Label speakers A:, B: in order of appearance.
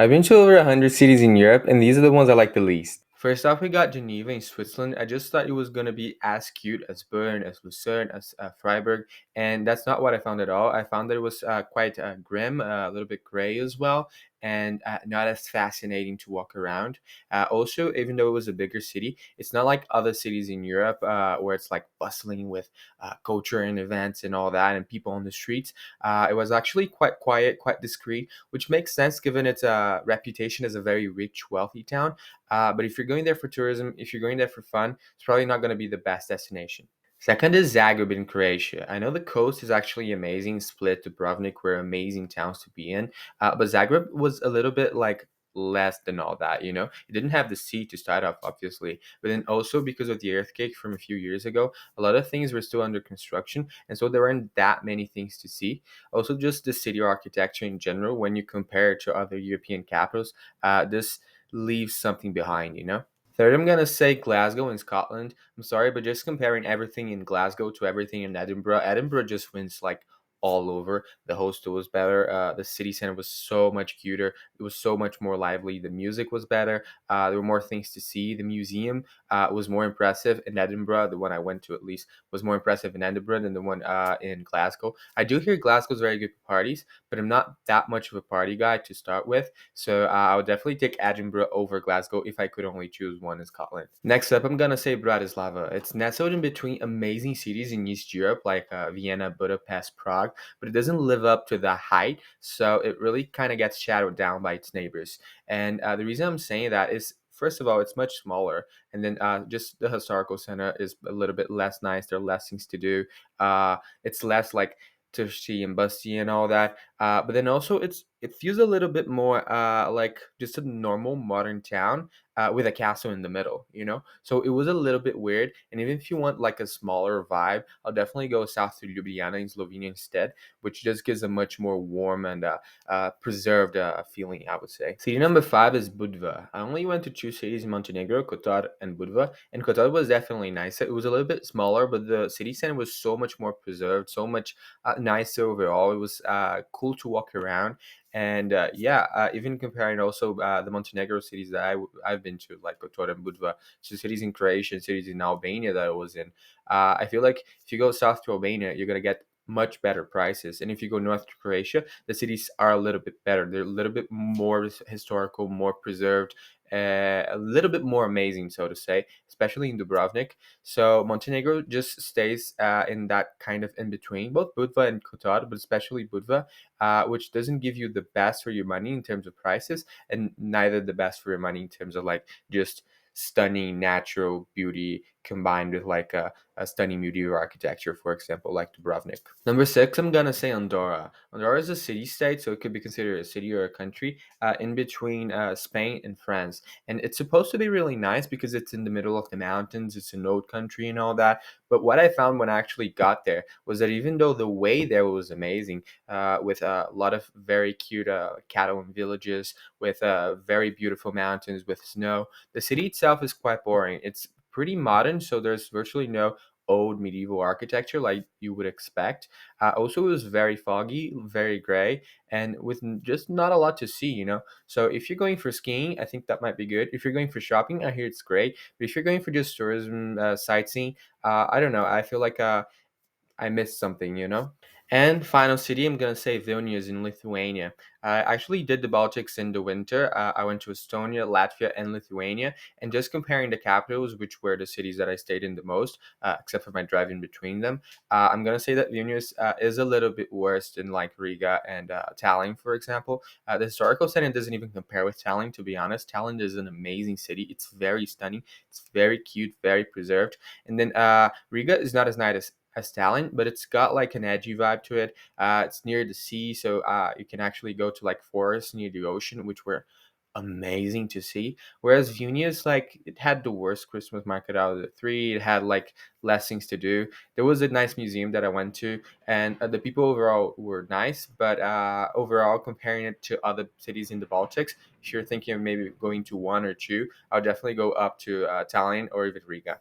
A: I've been to over 100 cities in Europe, and these are the ones I like the least. First off, we got Geneva in Switzerland. I just thought it was going to be as cute as Bern, as Lucerne, as Freiburg, and that's not what I found at all. I found that it was quite grim, a little bit gray as well, and not as fascinating to walk around. Also, even though it was a bigger city, it's not like other cities in Europe where it's like bustling with culture and events and all that, and people on the streets. It was actually quite quiet, quite discreet, which makes sense given its reputation as a very rich, wealthy town. But if you're going there for tourism, if you're going there for fun, it's probably not going to be the best destination. Second is Zagreb in Croatia. I know the coast is actually amazing. Split, Dubrovnik were amazing towns to be in. But Zagreb was a little bit like less than all that, you know? It didn't have the sea to start off, obviously. But then also because of the earthquake from a few years ago, a lot of things were still under construction. And so there weren't that many things to see. Also, just the city architecture in general, when you compare it to other European capitals, this leaves something behind, you know? Third, I'm gonna say Glasgow in Scotland. I'm sorry, but just comparing everything in Glasgow to everything in Edinburgh, Edinburgh just wins like all over. The hostel was better. The city center was so much cuter. It was so much more lively. The music was better. There were more things to see. The museum was more impressive in Edinburgh. The one I went to, at least, was more impressive in Edinburgh than the one in Glasgow. I do hear Glasgow's very good for parties, but I'm not that much of a party guy to start with. So I would definitely take Edinburgh over Glasgow if I could only choose one in Scotland. Next up, I'm gonna say Bratislava. It's nestled in between amazing cities in East Europe like Vienna, Budapest, Prague, but it doesn't live up to the height, so it really kind of gets shadowed down by its neighbors. And the reason I'm saying that is, first of all, it's much smaller, and then just the historical center is a little bit less nice. There are less things to do. It's less like touchy and busty and all that. But then also it feels a little bit more like just a normal modern town with a castle in the middle, you know? So it was a little bit weird. And even if you want like a smaller vibe, I'll definitely go south to Ljubljana in Slovenia instead, which just gives a much more warm and preserved feeling, I would say. City number five is Budva. I only went to two cities in Montenegro, Kotar and Budva, and Kotar was definitely nicer. It was a little bit smaller, but the city center was so much more preserved, so much nicer overall. It was cool to walk around, and yeah, even comparing also the Montenegro cities that I've been to, like Kotor and Budva, to cities in Croatia and cities in Albania that I was in. I feel like if you go south to Albania, you're gonna get much better prices, and if you go north to Croatia, the cities are a little bit better. They're a little bit more historical, more preserved, a little bit more amazing, so to say, especially in Dubrovnik. So Montenegro just stays in that kind of in between, both Budva and Kotar, but especially Budva, which doesn't give you the best for your money in terms of prices, and neither the best for your money in terms of like just stunning natural beauty combined with like a stunning medieval architecture, for example, like Dubrovnik. Number six, I'm gonna say Andorra. Andorra is a city state, so it could be considered a city or a country in between Spain and France. And it's supposed to be really nice because it's in the middle of the mountains, it's an old country and all that. But what I found when I actually got there was that even though the way there was amazing, with a lot of very cute cattle and villages, with very beautiful mountains with snow, the city itself is quite boring. It's pretty modern, so there's virtually no old medieval architecture like you would expect. Also, it was very foggy, very gray, and with just not a lot to see, you know. So if you're going for skiing, I think that might be good. If you're going for shopping, I hear it's great. But if you're going for just tourism, sightseeing, I don't know. I feel like I missed something, you know? And final city, I'm gonna say Vilnius in Lithuania. I actually did the Baltics in the winter. I went to Estonia, Latvia, and Lithuania. And just comparing the capitals, which were the cities that I stayed in the most, except for my drive in between them, I'm gonna say that Vilnius is a little bit worse than like Riga and Tallinn, for example. The historical setting doesn't even compare with Tallinn, to be honest. Tallinn is an amazing city. It's very stunning. It's very cute, very preserved. And then Riga is not as nice as Tallinn, but it's got like an edgy vibe to it. It's near the sea, so you can actually go to like forests near the ocean, which were amazing to see. Whereas Vilnius, like, it had the worst Christmas market out of the three. It had like less things to do. There was a nice museum that I went to, and the people overall were nice. But overall, comparing it to other cities in the Baltics, if you're thinking of maybe going to one or two, I'll definitely go up to Tallinn or even Riga.